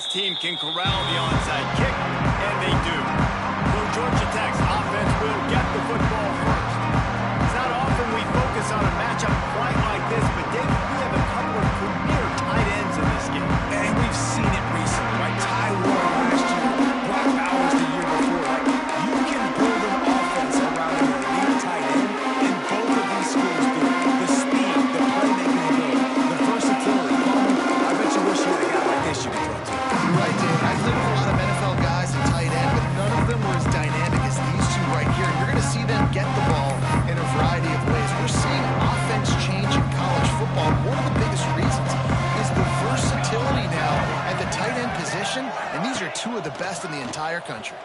team can corral the onside kick, and they do. So Georgia Tech's offense will get the football first. It's not often we focus on a matchup quite like this, but David, we have a couple of premier tight ends in this game. And we've seen it recently, right? Ty Ward last year, Brock Bowers the year before. Like, you can build an offense around an elite tight end, and both of these schools do it. The speed, the playmaking ability, the versatility. I bet you wish you had a guy like this you could throw to. You're right, Dave. I've played with a lot of NFL guys at tight end, but none of them were as dynamic as these two right here. You're going to see them get the ball in a variety of ways. We're seeing offense change in college football. One of the biggest reasons is the versatility now at the tight end position, and these are two of the best in the entire country.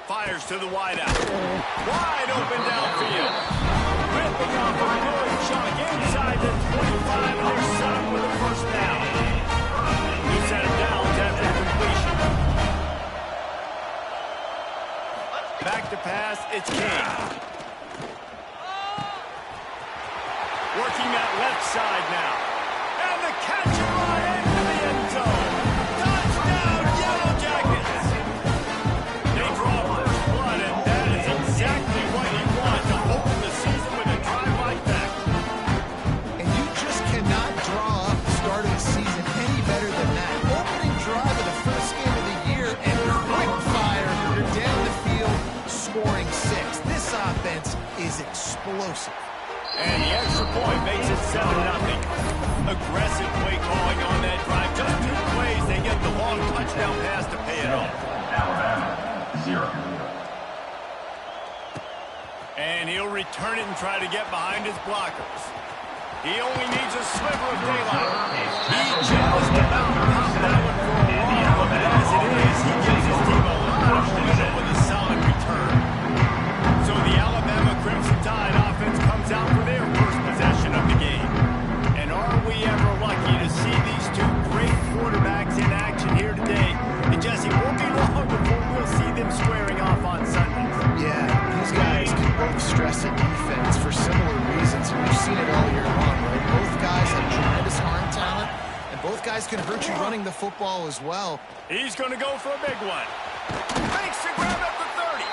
Fires to the wideout. Wide open downfield. Ripping off a good chunk inside the 25. They're set up with a first down. He set him down after completion. Back to pass, it's King. Working that left side now. And the catch and run into the end zone. Touchdown, Yellow Jackets! They draw first blood, and that is exactly what you want to open the season with a drive like that. And you just cannot draw up the start of the season any better than that. Opening drive of the first game of the year, and quick fire, you're down the field, scoring 6. This offense is explosive. And the extra point makes it 7-0. Aggressive play calling on that drive. Just 2 plays, they get the long touchdown pass to pay it off. Alabama, 0. And he'll return it and try to get behind his blockers. He only needs a sliver of daylight. He just about popped that one for a long, but as it is, he gives his team a lot of momentum with a solid return. So the Alabama Crimson Tide offense comes out for their first possession of the game. And are we ever lucky to see these two great quarterbacks in action here today? And Jesse, won't be long before we'll see them squaring off on Sundays. Yeah, these guys can both stress a defense for similar reasons, and we've seen it all year long, right? Both guys have tremendous arm talent, and both guys can hurt you running the football as well. He's going to go for a big one. Makes the grab at the 30.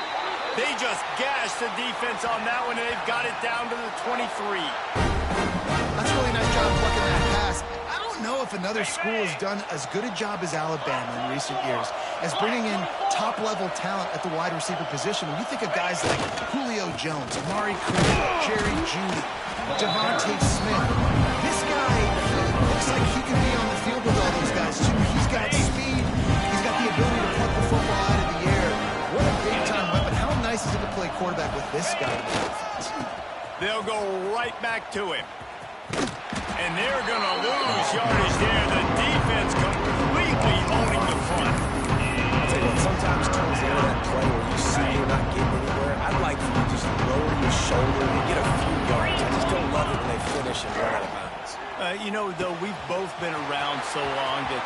They just gashed the defense on that one, and they've got it down to the 23. That's a really nice job blocking that pass. I don't know if another school has done as good a job as Alabama in recent years as bringing in top-level talent at the wide receiver position. When you think of guys like Julio Jones, Amari Cooper, Jerry Jeudy, Devontae Smith, this guy looks like he can be on the field with all those guys, too. He's got speed. He's got the ability to put the football out of the air. What a big-time weapon. How nice is it to play quarterback with this guy on the offense? They'll go right back to him. And they're going to lose yardage there. The defense completely owning the front. I'll tell you what, sometimes towards the end of that play where you see you're not getting anywhere, I'd like for you to just lower your shoulder and get a few yards. I just don't love it when they finish and run out of bounds. You know, though, we've both been around so long that...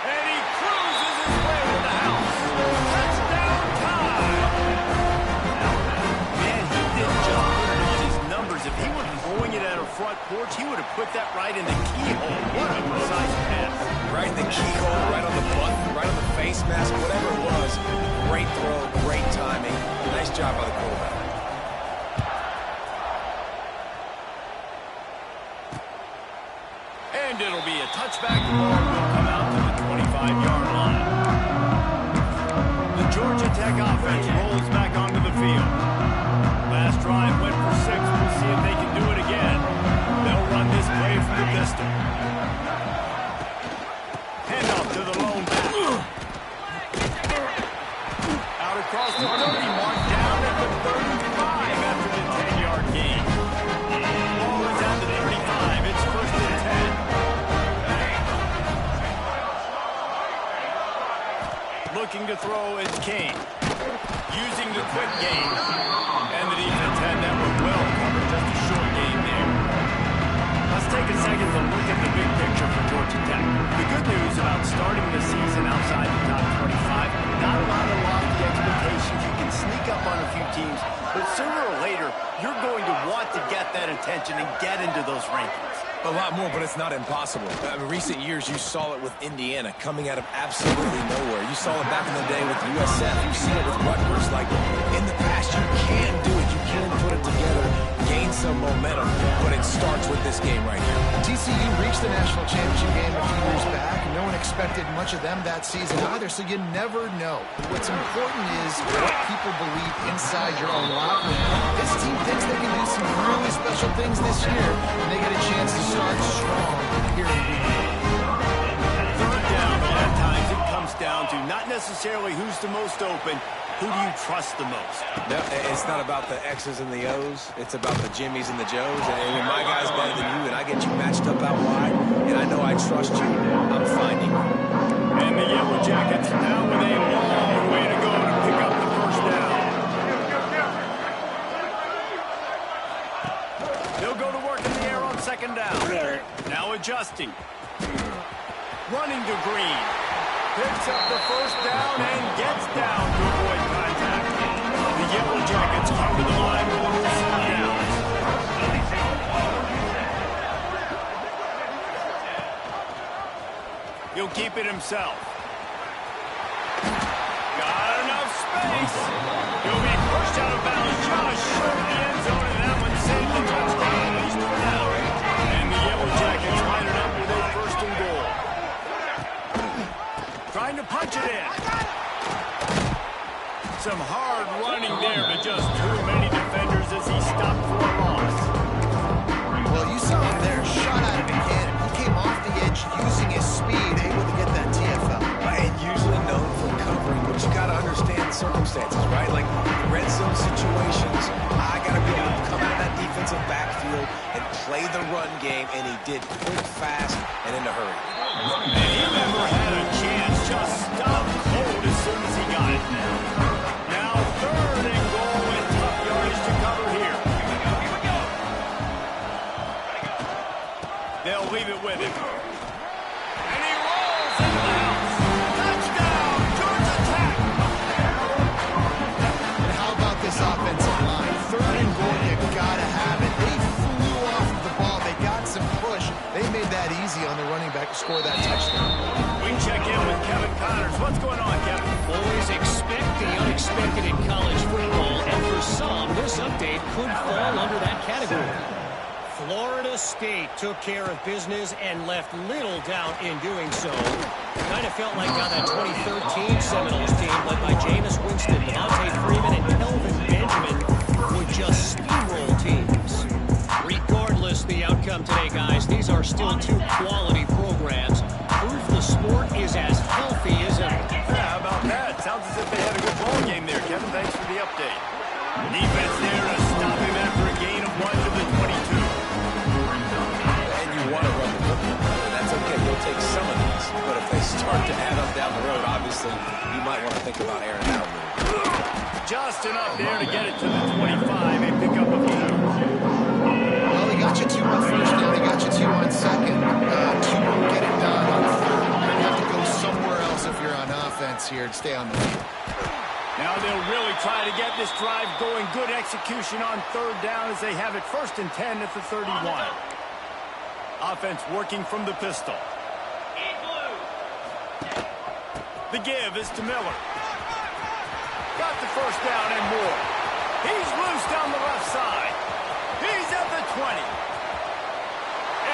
And he cruises his way to the house. Touchdown time! Man, he didn't just put it in his numbers. If he were throwing it at a front porch, he would have put that right in the keyhole. What a precise pass. Right in the keyhole, right on the button, right on the face mask, whatever it was. Great throw, great timing. Nice job by the quarterback. And it'll be a touchback. The ball will come out to the 25-yard line. The Georgia Tech offense rolls back onto the field. Last drive went for 6. We'll see if they can do it again. They'll run this play from the distance. Handoff to the lone back. Out across the 30 mark, down at the 35 after the 10-yard gain. Ball is at the 35. It's first and 10. Looking to throw is King. Using the quick game. And the defense had that one well covered. Just a short game there. Let's take a second to look at the big picture for Georgia Tech. The good news about starting the season outside the top 25, not a lot of lofty expectations. You can sneak up on a few teams, but sooner or later, you're going to want to get that attention and get into those rankings. A lot more, but it's not impossible. In recent years, you saw it with Indiana coming out of absolutely nowhere. You saw it back in the day with USF. You've seen it with Rutgers. Like, in the past, you can do it. You can put it together, gain some momentum, but it starts with this game right here. TCU reached the national championship game a few years back. No one expected much of them that season either, so you never know. What's important is what people believe inside your own locker room. This team thinks they can do some really special things this year, and they get a chance to start strong here in week 1. Third down, a lot of times it comes down to not necessarily who's the most open, who do you trust the most? No, it's not about the X's and the O's. It's about the Jimmies and the Joes. And when my guy's better than you and I get you matched up out wide, and I know I trust you, I'm finding you. And the Yellow Jackets now with a long way to go to pick up the first down. They'll go to work in the air on second down. Now adjusting. Running to Green. Picks up the first down and gets down to avoid contact. The Yellow Jackets come to the line with a loose down. He'll keep it himself. Got enough space. He'll be pushed out of bounds just short of the end zone, and that one saved the touchdown, at least for now. And the Yellow Jackets line it up with a first and goal. Trying to punch it in. Some hard running there, but just too many defenders as he stopped for a loss. Well, you saw him there, shot out of a cannon. He came off the edge using his speed, able to get that TFL. And usually known for covering, but you got to understand the circumstances, right? Like red zone situations, I got to be able to come out of that defensive backfield and play the run game, and he did quick, fast, and in a hurry. And he never had a chance, just stopped cold as soon as he got it. Now third and goal and tough yardage to cover here. They'll leave it with him. And he rolls into the house. Touchdown, Georgia Tech. And how about this offensive line? Third and goal, you gotta have it. They flew off the ball. They got some push. They made that easy on the running back to score that touchdown. We check in with Kevin Connors. What's going on, Kevin? Always expect the unexpected in college football, and for some, this update could fall under that category. Florida State took care of business and left little doubt in doing so. Kind of felt like how that 2013 Seminoles team, led by Jameis Winston, Devontae Freeman, and Kelvin Benjamin, would just steamroll teams. Regardless the outcome today, guys, these are still two quality programs. Proof the sport is as healthy as ever. Yeah, how about that? Sounds as if they had a good ball game there, Kevin. Thanks for the update. Defense there to stop him after a gain of 1 to the 22. And you want to run the football, and that's okay. You'll take some of these, but if they start to add up down the road, obviously, you might want to think about airing out a little. Just enough there to get it to the 25 and pick up a few. Well, he got you 2 on first down. He got you 2 on second. 2 won't get it done on third. You're going to have to go somewhere else if you're on offense here to stay on the field. Now they'll really try to get this drive going. Good execution on third down as they have it 1st and 10 at the 31. Offense working from the pistol. The give is to Miller. Got the first down and more. He's loose down the left side. He's at the 20.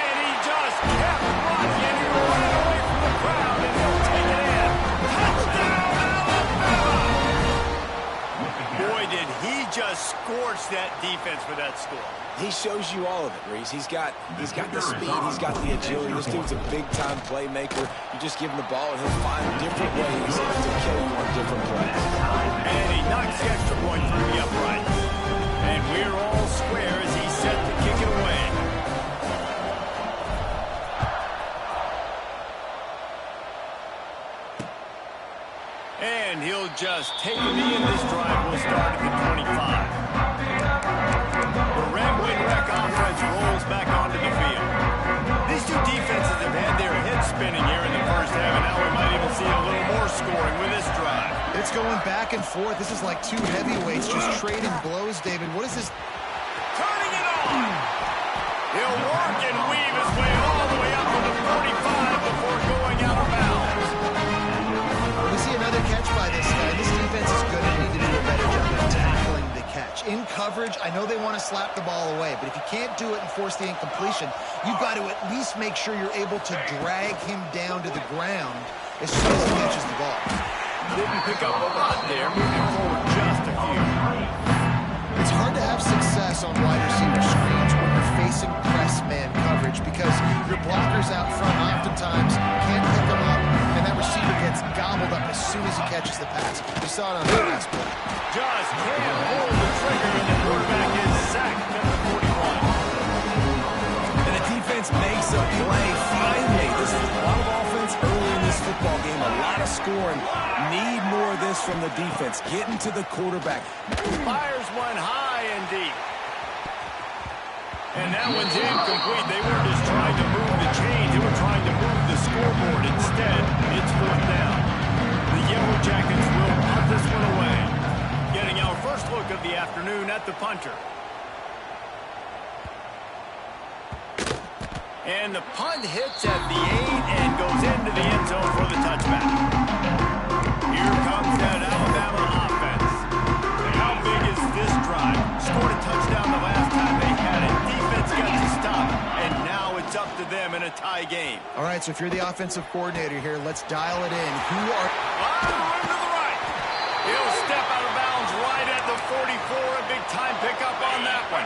And he just kept running, and he ran away from the crowd, and he'll take it in. Touchdown, Alabama! Boy, did he just scorch that defense for that score. He shows you all of it, Reese. He's got the speed, he's got the agility. This dude's a big-time playmaker. You just give him the ball, and he'll find different ways to kill you on different plays. And he knocks the extra point through the upright. And we're all square as he's set to kick it away. And he'll just take the knee, and this drive will start at the 25. The Red Wing Wreck offense rolls back onto the field. These two defenses have had their heads spinning here in the first half, and now we might even see a little more scoring with this drive. It's going back and forth. This is like 2 heavyweights just trading blows, David. What is this? Turning it on! He'll work and weave his way all the way up to the 45 before going out of bounds. We see another catch by this guy. This defense is going to need to do a better job of tackling the catch. In coverage, I know they want to slap the ball away, but if you can't do it and force the incompletion, you've got to at least make sure you're able to drag him down to the ground as soon as he catches the ball. Didn't pick up a lot there, moving forward just a few. It's hard to have success on wide receiver screens when you're facing press man coverage because your blockers out front oftentimes can't pick them up, and that receiver gets gobbled up as soon as he catches the pass. We saw it on the last play. Just can't pull the trigger, and the quarterback is sacked at the 41. And the defense makes a play. Finally, this is a lot of offense early in this football game, a lot of scoring. Need more of this from the defense. Getting to the quarterback. Fires one high and deep. And that one's incomplete. They weren't just trying to move the chains. They were trying to move the scoreboard. Instead, it's fourth down. The Yellow Jackets will punt this one away. Getting our first look of the afternoon at the punter. And the punt hits at the 8 and goes into the end zone for the touchback. Here comes that Alabama offense. How big is this drive? Scored a touchdown the last time they had it. Defense got to stop, and now it's up to them in a tie game. All right, so if you're the offensive coordinator here, let's dial it in. Who are... Run to the right. He'll step out of bounds right at the 44. A big time pickup on that one.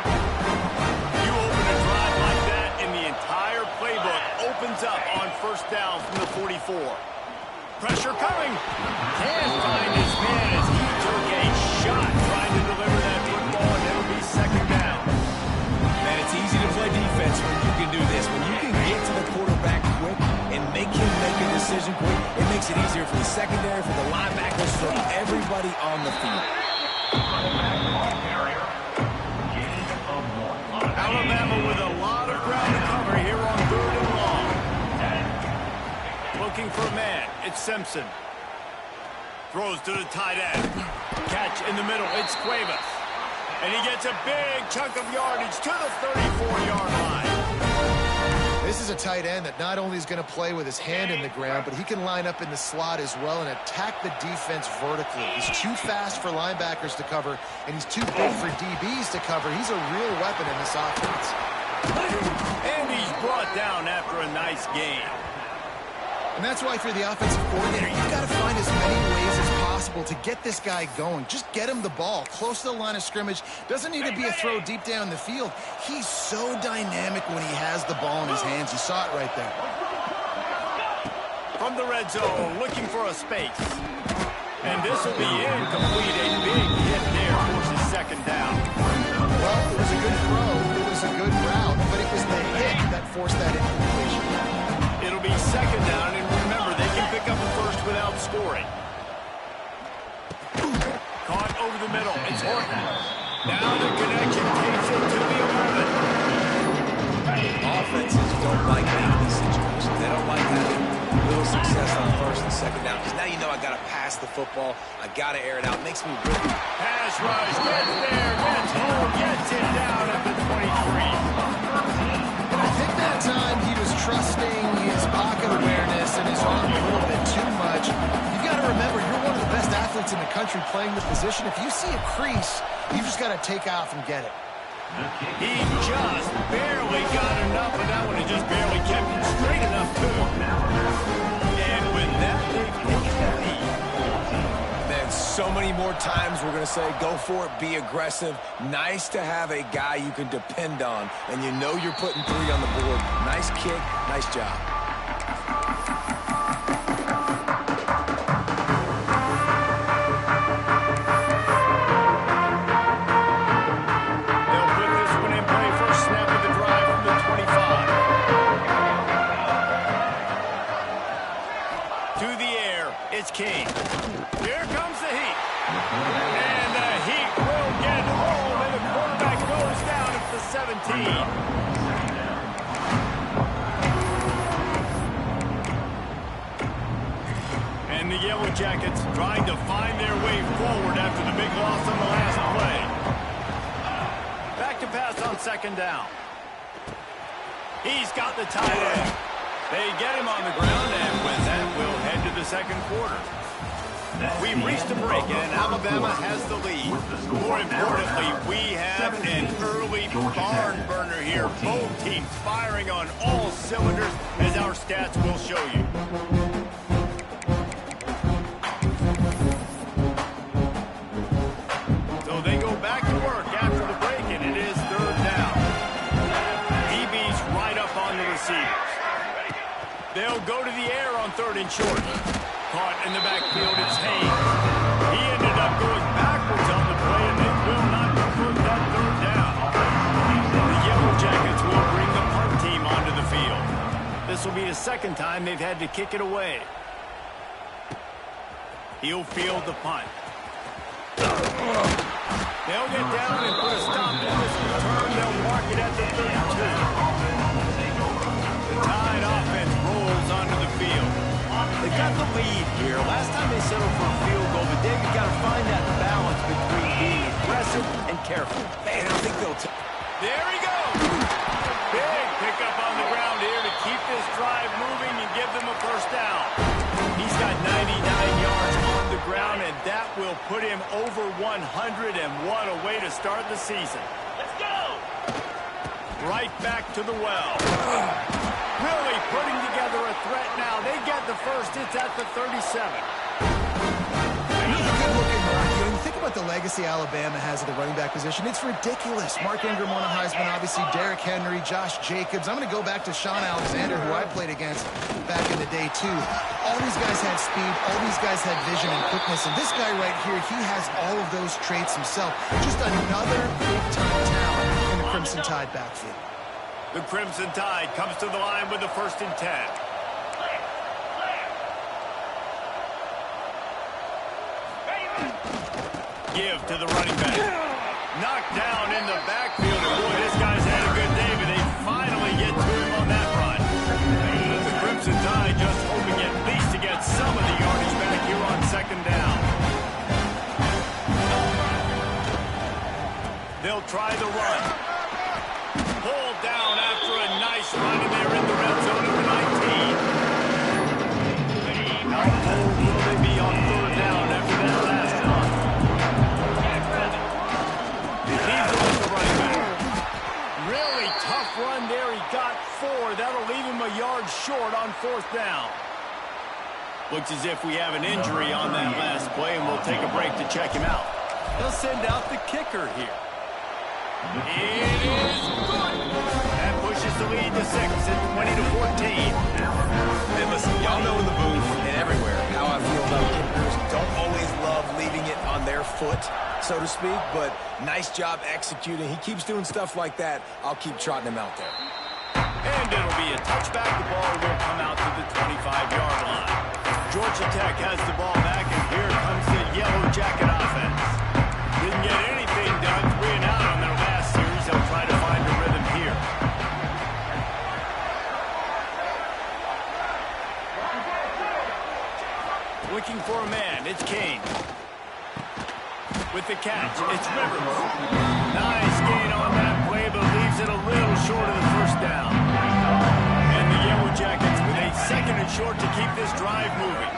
You open a drive like that, and the entire playbook opens up on first down from the 44. Pressure coming. Can't find his man as he took a shot trying to deliver that football, and it'll be second down. Man, it's easy to play defense when you can do this. When you can get to the quarterback quick and make him make a decision quick, it makes it easier for the secondary, for the linebackers, for everybody on the field. Alabama with a lot of ground to cover here on third and long. Looking for a man. It's Simpson. Throws to the tight end. Catch in the middle. It's Cuevas. And he gets a big chunk of yardage to the 34-yard line. This is a tight end that not only is going to play with his hand in the ground, but he can line up in the slot as well and attack the defense vertically. He's too fast for linebackers to cover, and he's too big for DBs to cover. He's a real weapon in this offense. And he's brought down after a nice game. And that's why if you're the offensive coordinator, you've got to find as many ways as possible to get this guy going. Just get him the ball close to the line of scrimmage. Doesn't need to be a throw deep down the field. He's so dynamic when he has the ball in his hands. You saw it right there. From the red zone, looking for a space. And this will be incomplete. A big hit there forces second down. Well, it was a good throw. It was a good route, but it was the hit that forced that incompletion. It'll be second down, and remember, they can pick up a first without scoring. Caught over the middle. It's Horton. Now the connection takes it to the 11. Offenses don't like making these situations. They don't like having little success on first and second down. Because now you know I got to pass the football. I got to air it out. It makes me really... Pass rush. Gets there. Gets home. Gets it down at the 23. I think that time he was trusting his pocket awareness and his arm a little bit too much. You've got to remember, you're one of the best athletes in the country playing the position. If you see a crease, you just got to take off and get it. He just barely got enough of that one. He just barely kept it straight enough, too. And with that, they've taken the lead. Man, so many more times we're going to say, go for it, be aggressive. Nice to have a guy you can depend on, and you know you're putting 3 on the board. Nice kick, nice job. They'll put this one in play. First snap of the drive from the 25. To the air, it's King. Here comes the heat. And the heat will get home, and the quarterback goes down at the 17. And the Yellow Jackets trying to find their way forward after the big loss on the last play. Back to pass on second down. He's got the tight end. They get him on the ground, and with that, we'll head to the second quarter. We've reached a break, and Alabama has the lead. More importantly, we have an early barn burner here. Both teams firing on all cylinders, as our stats will show you. So they go back to work after the break, and it is third down. DB's right up on the receivers. They'll go to the air on third and short. Caught in the backfield, it's Haynes. He ended up going backwards on the play, and they will not convert that third down. The Yellow Jackets will bring the punt team onto the field. This will be the second time they've had to kick it away. He'll field the punt. They'll get down and put a stop to this return. They'll mark it at the 32. The Tide offense rolls onto the field. They've got the lead here. Last time they settled for a field goal, but David got to find that balance between being aggressive and careful. Man, I think they'll There he goes. Big pickup on the ground here to keep this drive moving and give them a first down. He's got 99 yards on the ground, and that will put him over 100, and what a way to start the season. Let's go. Right back to the well. Really putting together a threat now. They get the first. It's at the 37. Good-looking mark. You think about the legacy Alabama has at the running back position. It's ridiculous. Mark Ingram won a Heisman, obviously Derrick Henry, Josh Jacobs. I'm going to go back to Sean Alexander, who I played against back in the day, too. All these guys had speed. All these guys had vision and quickness. And this guy right here, he has all of those traits himself. Just another big-time talent in the Crimson Tide backfield. The Crimson Tide comes to the line with the 1st and 10. Give to the running back. Knocked down in the backfield. And boy, this guy's had a good day, but they finally get to him on that run. The Crimson Tide just hoping at least to get some of the yardage back here on 2nd down. They'll try the run. Pulled down after a nice run, and they're in the red zone at the 19. How bold will they be on 3rd down after that last run? He's off the running back. Really tough run there. He got 4. That'll leave him a yard short on 4th down. Looks as if we have an injury on that last play, and we'll take a break to check him out. They'll send out the kicker here. It is good. That pushes the lead to 6 at 20-14. And listen, y'all know in the booth and everywhere how I feel about kickers. Don't always love leaving it on their foot, so to speak, but nice job executing. He keeps doing stuff like that. I'll keep trotting him out there. And it'll be a touchback. The ball will come out to the 25-yard line. Georgia Tech has the ball back, and here comes the Yellow Jacket offense. Didn't get anything done 3 and out on their last series. They'll try to find a rhythm here. Looking for a man. It's Kane. With the catch, it's Rivers. Nice gain on that play, but leaves it a little short of the 1st down. And the Yellow Jackets with a 2nd and short to keep this drive moving.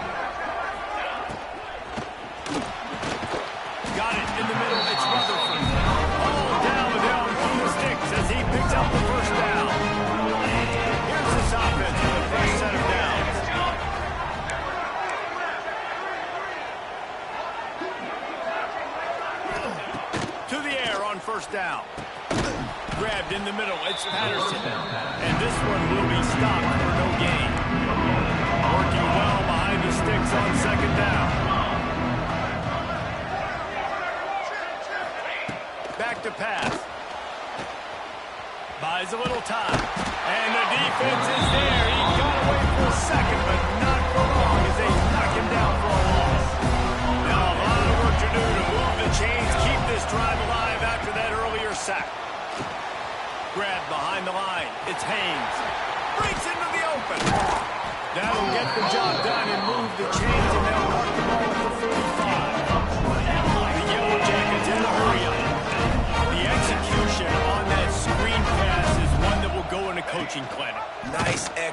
Got it in the middle. It's Rutherford. All down through the sticks as he picks up the 1st down. Here's this offense for the first set of downs. To the air on 1st down. Grabbed in the middle. It's Patterson. And this one will be stopped for no gain. Working well behind the sticks on 2nd down. Back to pass. Buys a little time. And the defense is there. He got away for a second, but not for long as they knock him down for a loss. Now a lot of work to do to move the chains, keep this drive alive after that earlier sack. Grabbed behind the line. It's Haynes. Breaks into the open. That'll get the job done and move the chains, and they'll mark the ball at the 45. The Yellow Jackets in the hurry-up. The execution on that screen pass is one that will go in a coaching class.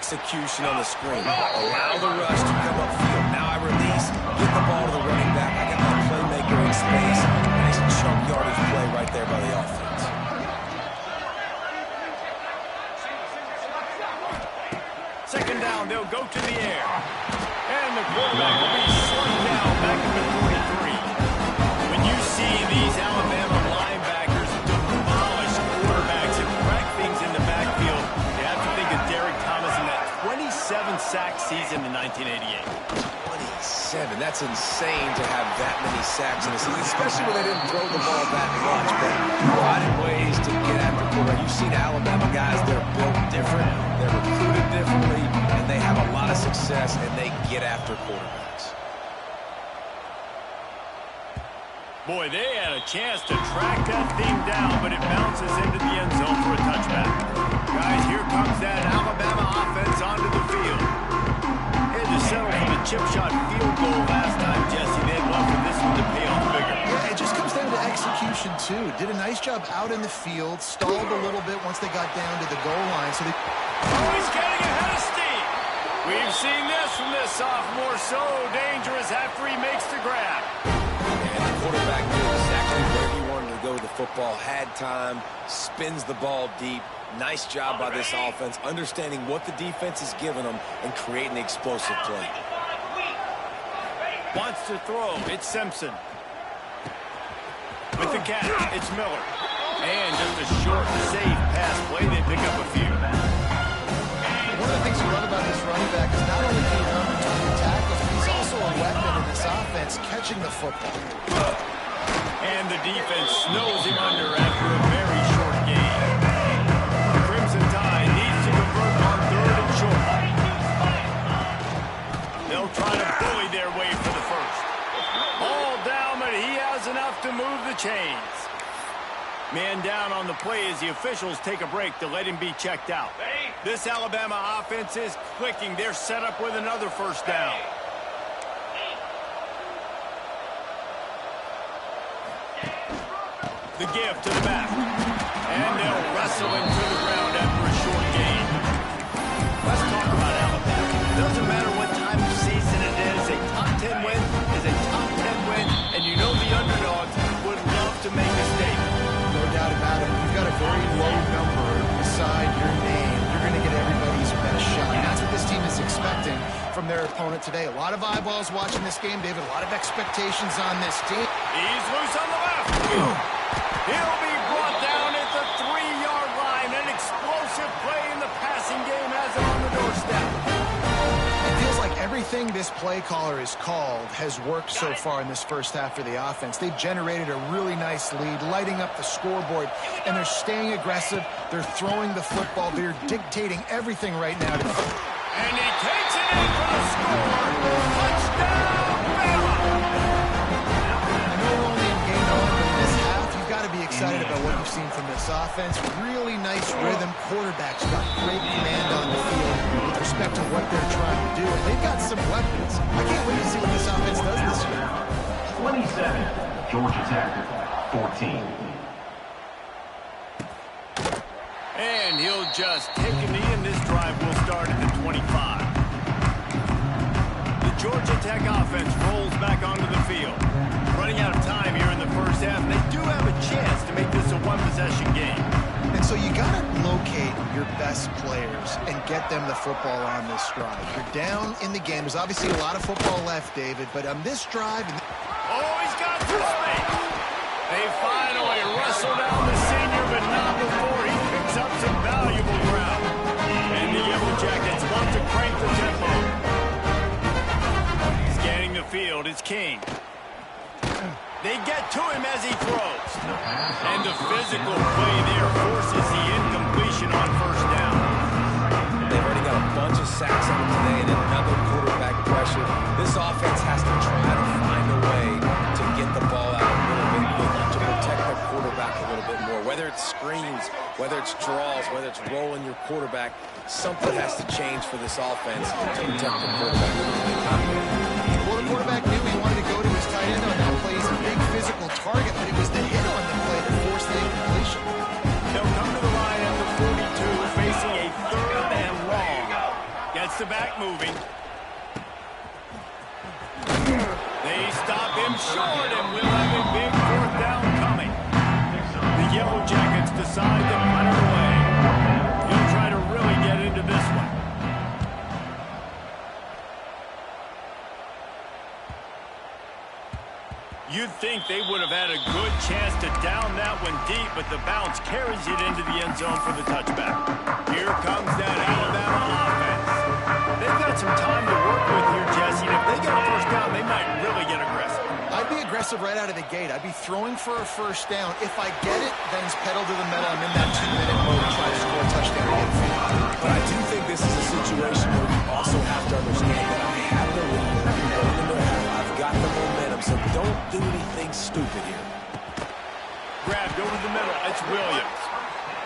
execution on the screen. Allow the rush to come upfield. Now I release, get the ball to the running back. I got my playmaker in space. Nice chunk yardage play right there by the offense. Second down, they'll go to the air. And the quarterback will be slung down back at the 43. When you see these Alabama linebackers demolish quarterbacks and crack things in the backfield, you have to think of Derek Thomas in that 27-sack season in 1988. 27. That's insane to have that many sacks in a season, especially when they didn't throw the ball that much, but finding ways to get after quarterback. You've seen Alabama guys, they're built different, they're recruited differently, and they have a lot of success, and they get after quarterbacks. Boy, they had a chance to track that thing down, but it bounces into the end zone for a touchback. Guys, here comes that Alabama offense onto the field. Had to settle for the chip shot field goal last time, Jesse. They'd love for this one to pay off bigger. Yeah, it just comes down to execution, too. Did a nice job out in the field, stalled a little bit once they got down to the goal line. So they... Oh, he's getting ahead of steam. We've seen this from this sophomore. So dangerous after he makes the grab. And the quarterback knew exactly where he wanted to go with the football, had time, spins the ball deep. Nice job by this offense, understanding what the defense is giving them and creating the explosive play. Wants to throw. It's Simpson. With the catch, it's Miller. And just a short, safe pass play. They pick up a few. One of the things you love about this running back is not only can he run between tackles, but he's also a weapon in this offense, catching the football. And the defense snows him under after a very short game. Crimson Tide needs to convert on 3rd and short. They'll try to bully their way for the first. All down, but he has enough to move the chains. Man down on the play as the officials take a break to let him be checked out. This Alabama offense is clicking. They're set up with another first down. The give to the back. And they'll wrestle him to the ground after a short gain. Let's talk about Alabama. It doesn't matter what time of season it is. A top 10 win is a top 10 win. And you know the underdogs would love to make a statement. No doubt about it. You've got a very low number beside your name. You're going to get everybody's best shot. And that's what this team is expecting from their opponent today. A lot of eyeballs watching this game, David. A lot of expectations on this team. He's loose on the left. He'll be brought down at the 3-yard line. An explosive play in the passing game has him on the doorstep. It feels like everything this play caller has called has worked so far in this first half for the offense. They've generated a really nice lead, lighting up the scoreboard, and they're staying aggressive. They're throwing the football. They're dictating everything right now. And he takes it in for the score. Touchdown, Bama! I know we're only in game 1, but in this half, you've got to be excited about what you've seen from this offense. Really nice rhythm. Quarterback's got great command on the field with respect to what they're trying to do. And they've got some weapons. I can't wait to see what this offense does this year. 27, Georgia Tech, 14. And he'll just take a knee, and this drive will start at the 25. The Georgia Tech offense rolls back onto the field. Running out of time here in the first half, and they do have a chance to make this a one-possession game. And so you got to locate your best players and get them the football on this drive. You're down in the game. There's obviously a lot of football left, David, but on this drive... Oh, he's got through space. They finally wrestle down the senior, but not before he picks up some valuable ground. And the Yellow Jackets want to crank the tempo. Scanning the field, it's King. They get to him as he throws. And the physical play there forces the incompletion on first down. They've already got a bunch of sacks on them today and another quarterback pressure. This offense has to try to find a way to get the ball out a little bit more, to protect their quarterback a little bit more. Whether it's screens, whether it's draws, whether it's rolling your quarterback, something has to change for this offense to protect the quarterback. Well, the quarterback knew he wanted to go to his tight end on that play. He's a big physical target, but it was the hit on the play that forced the incompletion. They'll come to the line at the 42, facing a 3rd and long. get moving. They stop him short, and we'll have a big fourth down coming. The Yellow Jackets decide to punt it away. He'll try to really get into this one. You'd think they would have had a good chance to down that one deep, but the bounce carries it into the end zone for the touchback. Here comes that Alabama offense. They've got some time to work with here, Jesse, and if they get a first down, they might really get aggressive. I'd be aggressive right out of the gate. I'd be throwing for a first down. If I get it, then it's pedal to the metal. I'm in that 2-minute mode to try to score a touchdown or get a field. But I do think this is a situation where you also have to understand that I have the lead going into half. I've got the momentum, so don't do anything stupid here. Grabbed over the middle. It's Williams.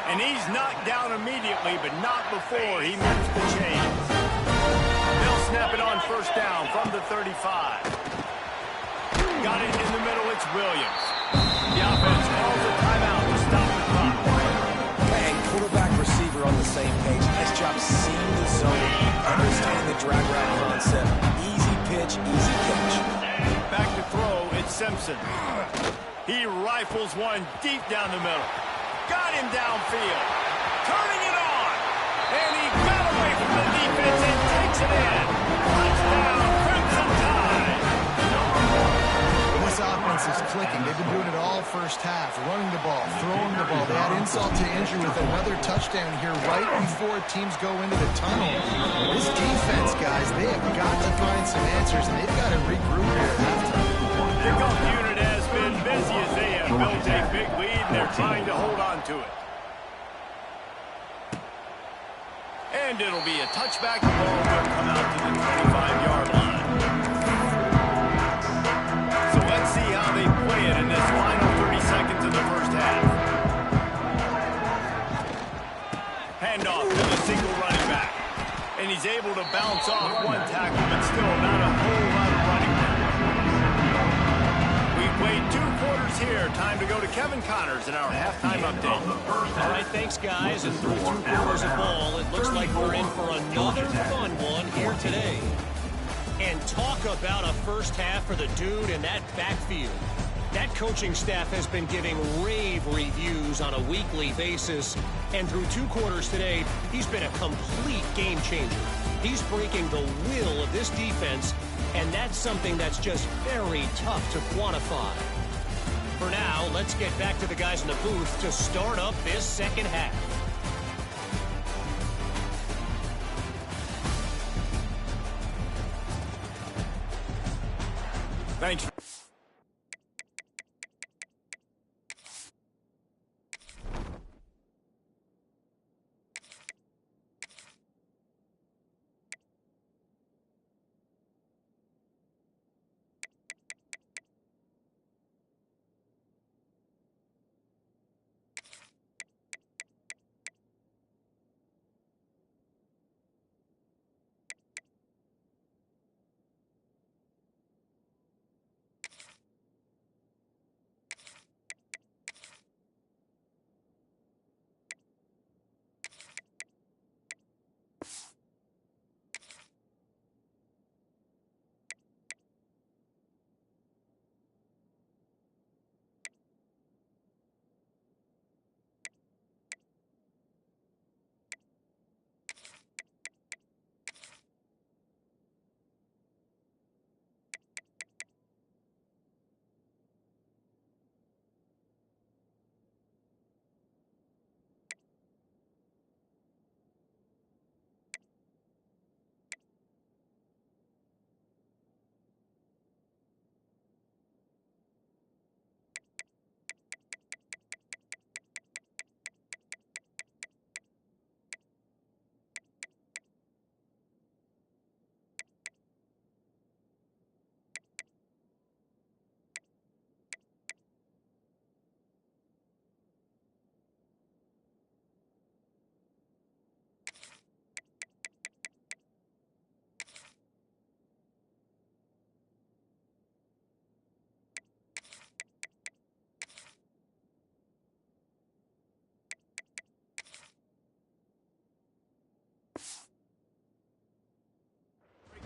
And he's knocked down immediately, but not before he moves the chains. They'll snap it on first down from the 35. Got it in the middle. It's Williams. The offense calls a timeout to stop the clock. And quarterback receiver on the same page. Nice job seeing the zone, understand the drag route concept. Easy pitch, easy catch. Back to throw. It's Simpson. He rifles one deep down the middle. Got him downfield. Turning it on. And he got away from the defense and takes it in. Touchdown, Crimson Tide. This offense is clicking. They've been doing it all first half. Running the ball, throwing the ball. They add insult to injury with another touchdown here right before teams go into the tunnel. This defense, guys, they have got to find some answers, and they've got to regroup here at halftime. The golf unit has been busy as they have built a big lead, and they're trying to hold on to it. And it'll be a touchback. The ball will come out to the 25-yard line. So let's see how they play it in this final 30 seconds of the first half. Handoff to the single running back. And he's able to bounce off one tackle, but still not a whole lot of running back. We've played 2 quarters here. Time to go to Kevin Connors in our halftime update. All right, thanks, guys. And through 2 quarters of ball, it looks like we're in for another fun one here today. And talk about a first half for the dude in that backfield. That coaching staff has been giving rave reviews on a weekly basis. And through 2 quarters today, he's been a complete game changer. He's breaking the will of this defense, and that's something that's just very tough to quantify. For now, let's get back to the guys in the booth to start up this second half. Thanks.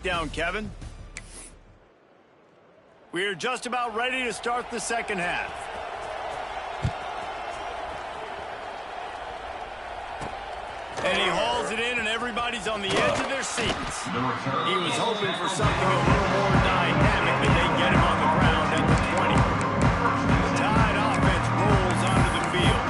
breakdown, Kevin. We're just about ready to start the second half. And he hauls it in, and everybody's on the edge of their seats. He was hoping for something a little more dynamic, but they get him on the ground at the 20. The Tide offense rolls onto the field.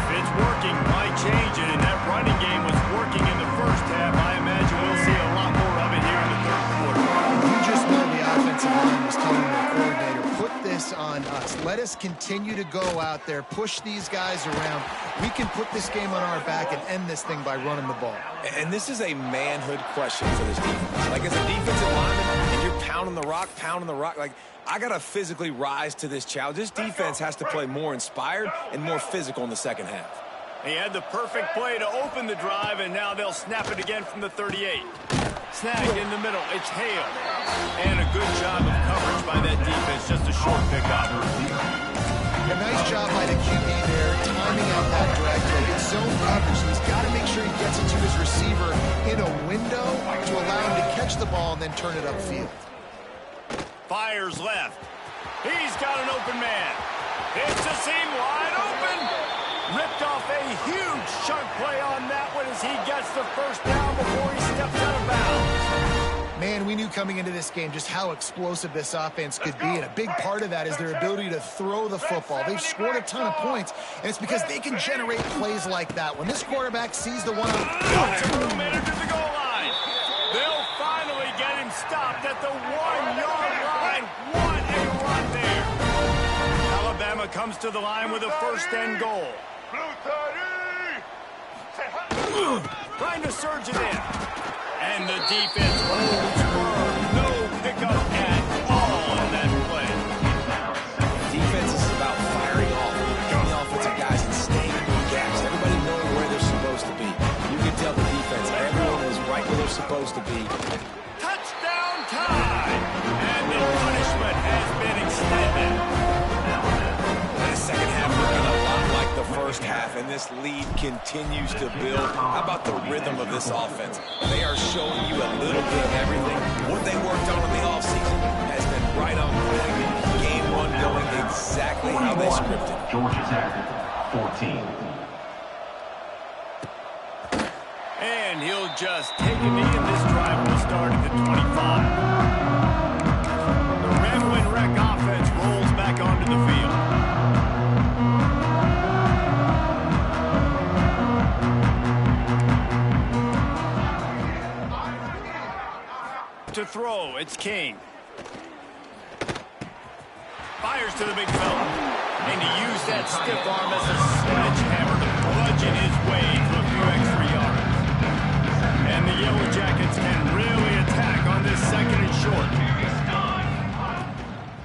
If it's working, why change it? And that running game was working in the first half. I imagine we'll see a lot more of it here in the third quarter. You just know the offensive line was telling their coordinator, put this on us. Let us continue to go out there, push these guys around. We can put this game on our back and end this thing by running the ball. And this is a manhood question for this defense. Like, as a defensive lineman, and you're pounding the rock, like, I got to physically rise to this challenge. This defense has to play more inspired and more physical in the second half. He had the perfect play to open the drive, and now they'll snap it again from the 38. Snagged in the middle. It's Hale. And a good job of coverage by that defense. Just a short pickup. A nice job by the QB there, timing out that drag play. It's zone coverage, so he's got to make sure he gets it to his receiver in a window to allow him to catch the ball and then turn it upfield. Fires left. He's got an open man. It's a seam wide open. Ripped off a huge chunk play on that one as he gets the first down before he steps out of bounds. Man, we knew coming into this game just how explosive this offense could be, and a big part of that is their ability to throw the football. They've scored a ton of points, and it's because they can generate plays like that. When this quarterback sees the one out, 2 minutes to the goal line. They'll finally get him stopped at the 1-yard line. What a run there. Alabama comes to the line with a first and goal. Trying to surge it in. And the defense holds firm. No pickup at all in that play. Defense is about firing off, getting the offensive guys and staying in the gaps. Everybody knowing where they're supposed to be. You can tell the defense, everyone was right where they're supposed to be. Touchdown Tide! And the punishment has been extended. The second half looking a lot like the first half, and this lead continues to build. How about the rhythm of this offense? They are showing you a little bit of everything. What they worked on in the offseason has been right on point. Game one going exactly how they scripted. Georgia Tech, 14. And he'll just take a knee, and this drive will start at the 25. The Red Wreck offense rolls back onto the field. To throw, it's King. Fires to the big fella. And to use that stiff arm as a sledgehammer to bludgeon his way to a few extra yards. And the Yellow Jackets can really attack on this second and short.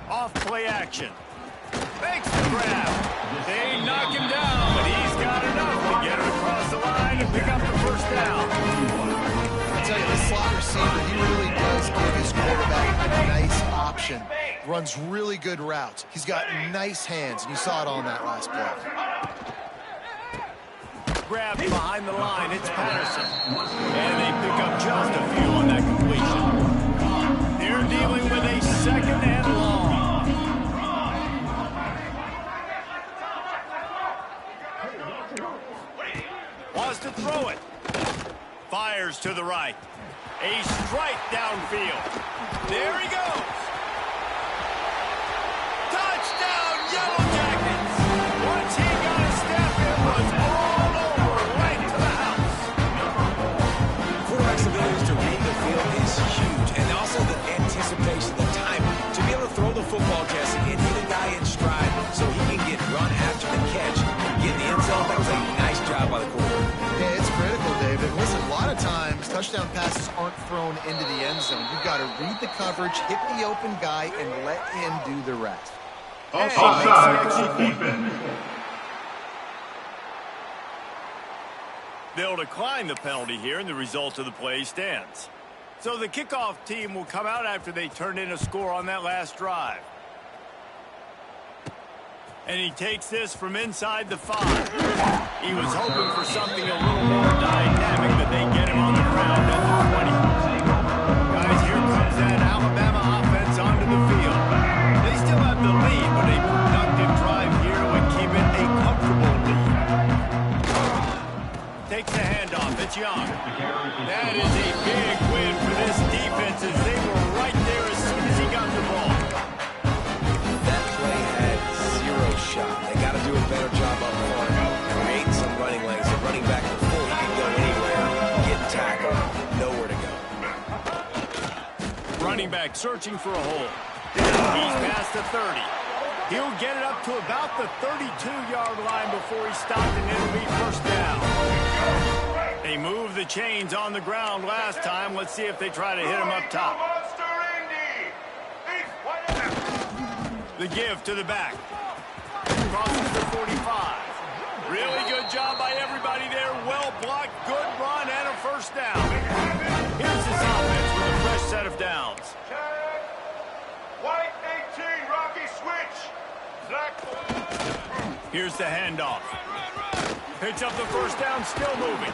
Off play action. Makes the grab. They knock him down, but he's got enough to get it across the line and pick up the first down. I tell you, this slot receiver, he really does give his quarterback a nice option. Runs really good routes. He's got nice hands, and you saw it on that last play. Grabbed behind the line, it's Patterson. And they pick up just a few on that completion. They're dealing with a second and long. Wants to throw it. Fires to the right. A strike downfield. There he goes. Touchdown, Yellow Jackets. Once he got a step, it was all over, right to the house. Quarterback's ability to read the field is huge, and also the anticipation, the time to be able to throw the football, Jesse, and hit a guy in stride so he can get run after the catch and get in the end zone. That was a nice job by the quarterback. Yeah, it's critical, David. Listen, a lot of times, touchdown passes aren't thrown into the end zone. You've got to read the coverage, hit the open guy, and let him do the rest. Offside defense. They'll decline the penalty here, and the result of the play stands. So the kickoff team will come out after they turned in a score on that last drive. And he takes this from inside the 5. He was hoping for something a little more dynamic, but they get him on the ground at the 20. Guys, lead, but a productive drive here would keep it a comfortable lead. Takes the handoff. It's Young. That is a big win for this defense as they were right there as soon as he got the ball. That play had zero shot. They got to do a better job up front. Create some running lanes. The running back is full. He can go anywhere. Get tackled. Nowhere to go. Running back searching for a hole. He's past the 30. He'll get it up to about the 32-yard line before he's stopped, and it'll be first down. They moved the chains on the ground last time. Let's see if they try to hit him up top. The give to the back. Crosses the 45. Really good job by everybody there. Well blocked, good run, and a first down. Here's his offense with a fresh set of downs. White 18, Rocky switch. Here's the handoff. Picks up the first down, still moving.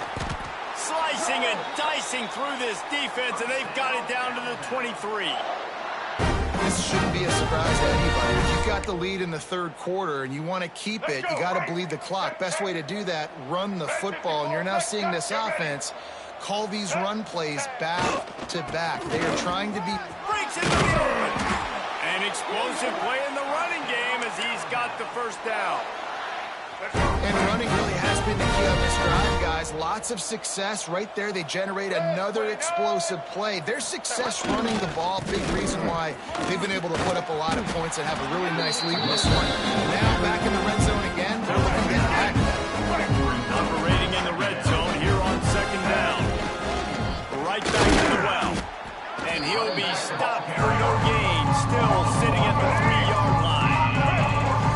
Slicing and dicing through this defense, and they've got it down to the 23. This shouldn't be a surprise to anybody. If you've got the lead in the third quarter and you want to keep it, you got to bleed the clock. Best way to do that, run the football. And you're now seeing this offense call these run plays back to back. They are trying to be... Breaks into the open. An explosive play in the running game as he's got the first down. And running really has been the key on this drive, guys. Lots of success right there. They generate another explosive play. Their success running the ball, big reason why they've been able to put up a lot of points and have a really nice lead in this one. Now back in the red zone again. They're looking to get back. Operating in the red zone here on second down. Right back to the well. And he'll be stopped for no gain. Still sitting at the 3-yard line.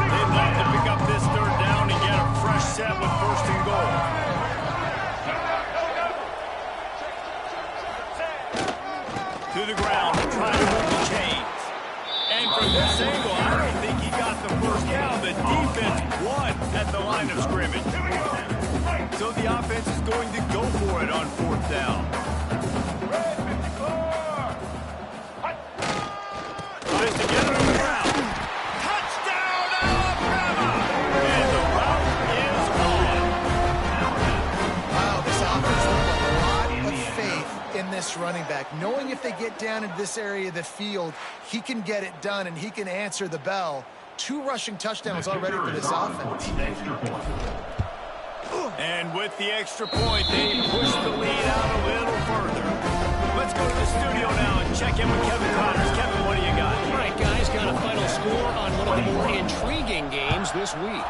They'd like to pick up this third down and get a fresh set with first and goal. To the ground to try to move the chains. And from this angle, I don't think he got the first down. The defense won at the line of scrimmage. So the offense is going to go for it on fourth down. Tries to get it on the ground. Touchdown, Alabama! And the route is on. Wow, this offense with a lot of faith in this running back. Knowing if they get down in this area of the field, he can get it done and he can answer the bell. 2 rushing touchdowns already for this offense. And with the extra point, they push the lead out a little further. Let's go to the studio now and check in with Kevin Connors. Kevin, what do you got? All right, guys, got a final score on one of the more intriguing games this week.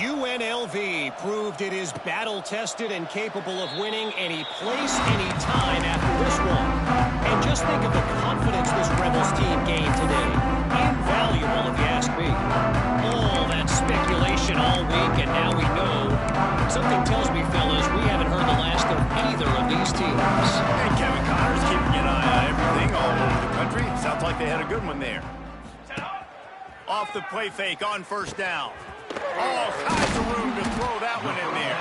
UNLV proved it is battle-tested and capable of winning any place, any time after this one. And just think of the confidence this Rebels team gained today. Invaluable, if you ask me. All that speculation all week, and now we know. Something tells me, fellas, we haven't heard the last of either of these teams. And Kevin Connors keeping an eye on everything all over the country. Sounds like they had a good one there. Off the play fake on first down. All kinds of room to throw that one in there.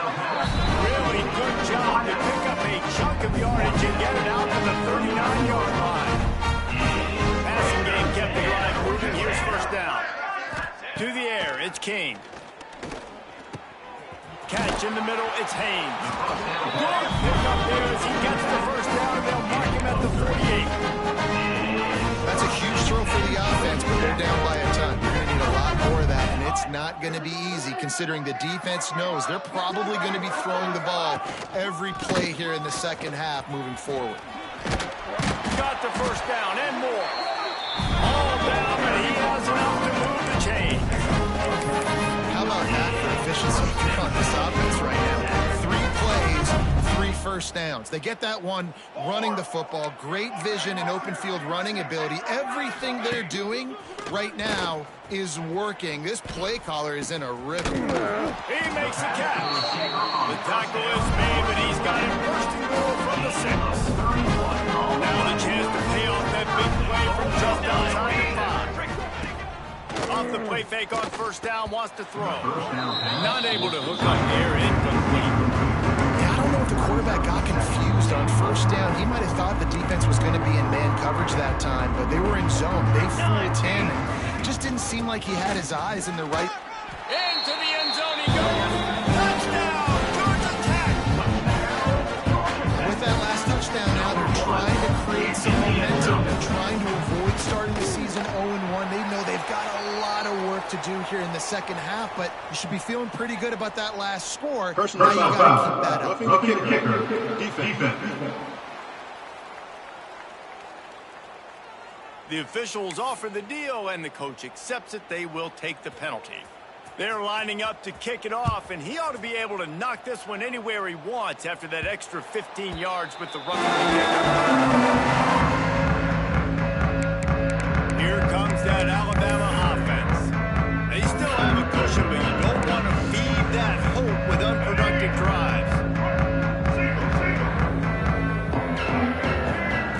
Really good job to pick up a chunk of yardage and get it out to the 39-yard line. Passing game kept the drive moving. Here's first down. To the air, it's King. Catch in the middle, it's Haynes. Good pick up there as he gets the first down. They'll mark him at the 48. That's a huge throw for the offense, but they're down by a ton. You're going to need a lot more of that, and it's not going to be easy considering the defense knows they're probably going to be throwing the ball every play here in the second half moving forward. Got the first down and more. All down, but he has enough to move the chain. How about that for efficiency on this offense right now? 3 plays, 3 first downs. They get that one running the football. Great vision and open field running ability. Everything they're doing right now is working. This play caller is in a rhythm. He makes the catch. The tackle is made, but he's got it first and goal from the 6. Now the chance to pay off that big play from just outside the 5. Off the play fake on first down, wants to throw. Not able to hook up there, incomplete. I don't know if the quarterback got confused on first down. He might have thought the defense was going to be in man coverage that time, but they were in zone. They fooled him and just didn't seem like he had his eyes in the right. Into the end zone he goes. Touchdown, Georgia Tech. With that last touchdown now, they're trying to create some momentum. They're trying to avoid starting the season 0-1. They know they've got a lot of work to do here in the second half, but you should be feeling pretty good about that last score. Now you got to keep that up. Roughing the kicker. Defense. The officials offer the deal, and the coach accepts it. They will take the penalty. They're lining up to kick it off, and he ought to be able to knock this one anywhere he wants after that extra 15 yards with the roughing the kicker. Here comes that Alabama offense. They still have a cushion, but you don't want to feed that hope with unproductive drives.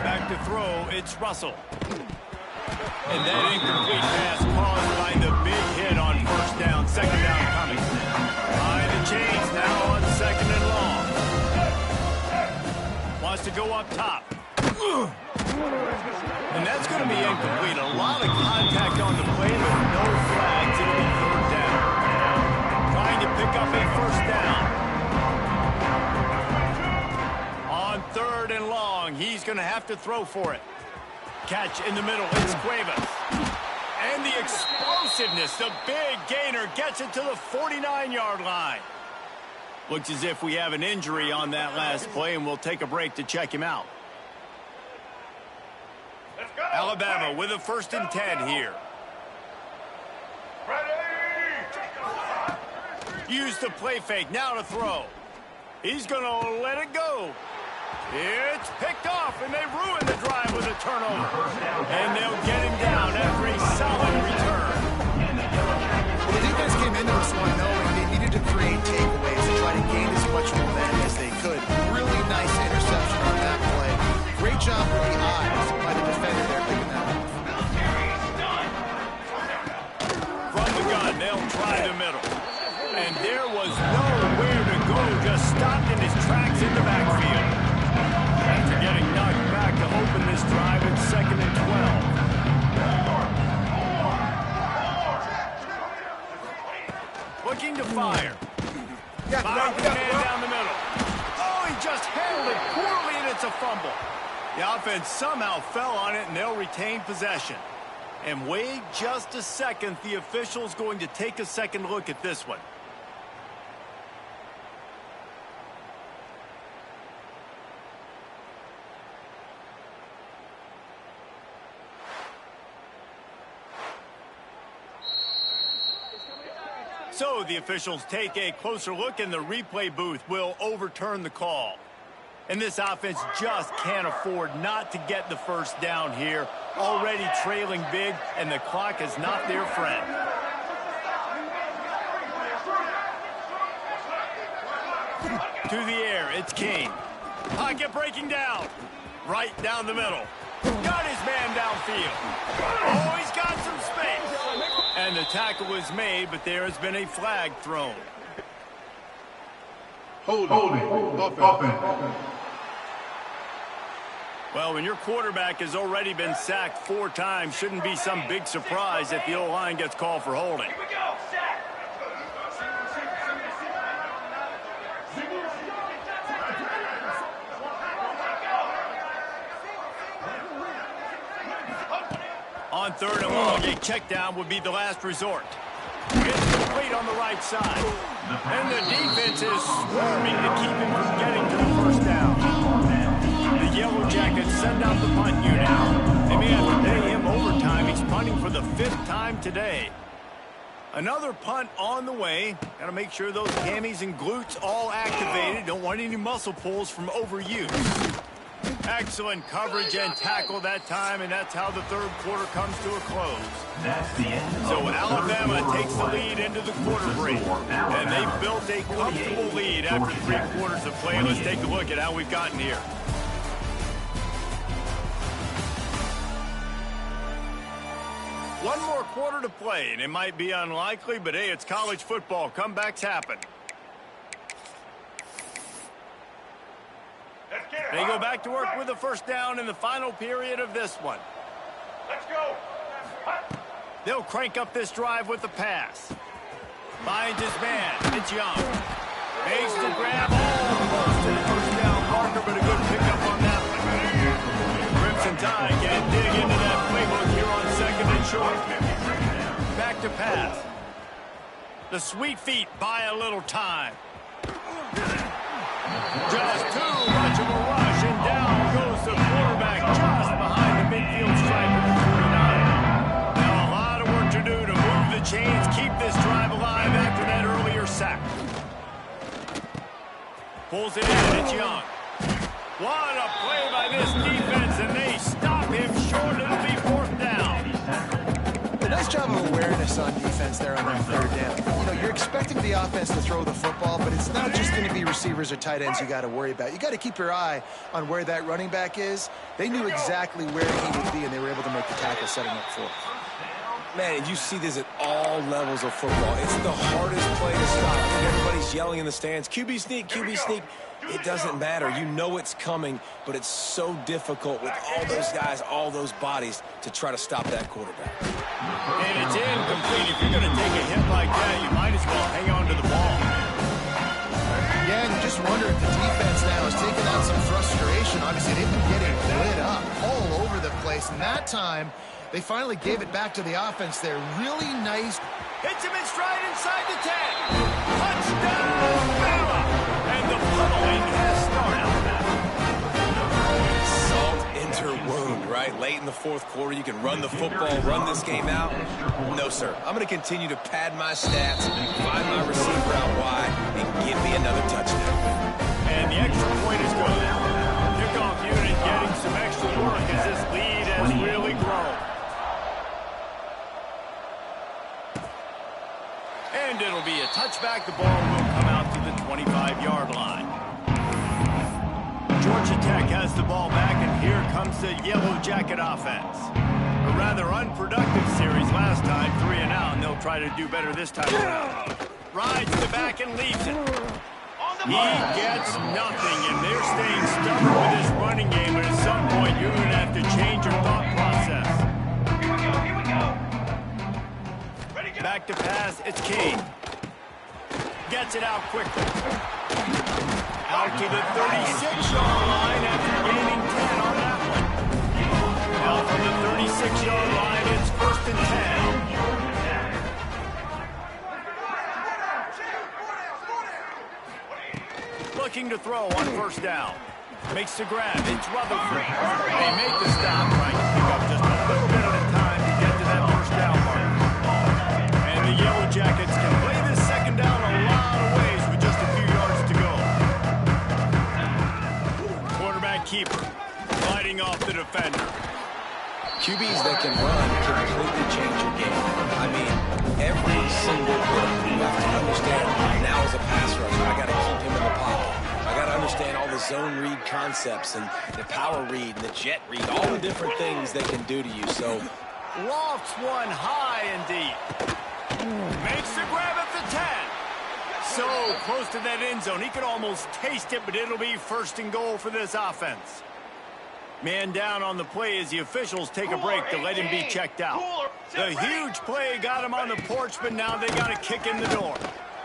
Back to throw, it's Russell. And that incomplete pass caused by the big hit on first down, second down coming. Behind the chains now on second and long. Wants to go up top. And that's going to be incomplete. A lot of contact on the play, but no flags. It'll be third down. Trying to pick up a first down. On third and long, he's going to have to throw for it. Catch in the middle, it's Cuevas. And the explosiveness, the big gainer gets it to the 49-yard line. Looks as if we have an injury on that last play, and we'll take a break to check him out. Alabama with a 1st and 10 here. Use the play fake, now to throw. He's going to let it go. It's picked off, and they ruin the drive with a turnover. And they'll get him down after a solid return. Well, the defense came into this one knowing they needed to create takeaways and try to gain as much momentum as they could. Really nice interception on that play. Great job with the eyes by the defender there picking that up. From the gun, they'll try the middle. And there was nowhere to go, just stopped in his tracks in the backfield. After getting knocked back to open this drive, it's 2nd and 12. Looking to fire. Finds the man down the middle. Oh, he just handled it poorly, and it's a fumble. The offense somehow fell on it, and they'll retain possession. And wait just a second. The official's going to take a second look at this one. So the officials take a closer look, and the replay booth will overturn the call. And this offense just can't afford not to get the first down here. Already trailing big, and the clock is not their friend. To the air, it's King. Pocket breaking down. Right down the middle. Got his man downfield. Oh, he's got some space. And the tackle is made, but there has been a flag thrown. Holding. Offense. Well, when your quarterback has already been sacked 4 times, shouldn't be some big surprise if the O-line gets called for holding. On third and long, a check down would be the last resort. It's complete on the right side. And the defense is swarming to keep him from getting to the first down. The Yellow Jackets send out the punt unit. They may have to pay him overtime. He's punting for the 5th time today. Another punt on the way. Got to make sure those hammies and glutes all activated. Don't want any muscle pulls from overuse. Excellent coverage and tackle that time, and that's how the third quarter comes to a close. That's the end. So Alabama takes the lead into the quarter break, and they've built a comfortable lead after 3 quarters of play. Let's take a look at how we've gotten here. One more quarter to play, and it might be unlikely, but hey, it's college football. Comebacks happen. They go back to work with a first down in the final period of this one. Let's go. They'll crank up this drive with the pass. Finds his man. It's Young. Makes the grab almost to the first down marker, but a good pickup on that one. Crimson Tide can dig into that playbook here on 2nd and short. Back to pass. The sweet feet buy a little time. Just too much of a rush, and down goes the quarterback just behind the midfield stripe of the 49. Now a lot of work to do to move the chains, keep this drive alive after that earlier sack. Pulls it in, it's Young. What a play by this defense, and they stop him short. It'll be 4th down. A nice job of awareness on defense there on that 3rd down. You know, you're expecting the offense to throw the football, but it's not just going to be receivers or tight ends you got to worry about. You got to keep your eye on where that running back is. They knew exactly where he would be, and they were able to make the tackle setting up for it. Man, you see this at all levels of football. It's the hardest play to stop. Everybody's yelling in the stands, QB sneak, QB sneak. It doesn't matter. You know it's coming, but it's so difficult with all those guys, all those bodies to try to stop that quarterback. And it's incomplete. If you're going to take a hit like that, you might as well hang on to the ball. Yeah, and you just wonder if the defense now is taking out some frustration. Obviously, they've been getting lit up all over the place, and that time they finally gave it back to the offense there. Really nice. Hits him in stride inside the 10. Touchdown, Bama! And the pummeling has started. Salt into wound, right? Late in the 4th quarter, you can run the football, run this game out. No, sir. I'm going to continue to pad my stats, find my receiver out wide, and give me another touchdown. And the extra point is good. Kickoff unit getting some extra work as this lead has really grown. And it'll be a touchback. The ball will come out to the 25-yard line. Georgia Tech has the ball back, and here comes the Yellow Jacket offense. A rather unproductive series last time, 3 and out, and they'll try to do better this time around. Rides the back and leaves it. He gets nothing, and they're staying stubborn with this running game, but at some point you're going to have to change your thought process. Back to pass, it's King. Gets it out quickly. Out to the 36-yard line after gaining 10 on that one. Now from the 36-yard line, it's 1st and 10. Looking to throw on 1st down. Makes the grab, it's Rutherford. They make the stop, trying to pick up just a little bit at a time to get to that 1st down mark. The Yellow Jackets can play this 2nd down a lot of ways with just a few yards to go. Quarterback keeper, fighting off the defender. QBs that can run completely change your game. I mean, every single bit you have to understand now as a pass rusher, I got to keep him in the pocket. I got to understand all the zone read concepts and the power read and the jet read, all the different things they can do to you. So, lofts one high and deep. Makes the grab at the 10. So close to that end zone. He could almost taste it, but it'll be 1st and goal for this offense. Man down on the play as the officials take a break to let him be checked out. The huge play got him on the porch, but now they got to kick in the door.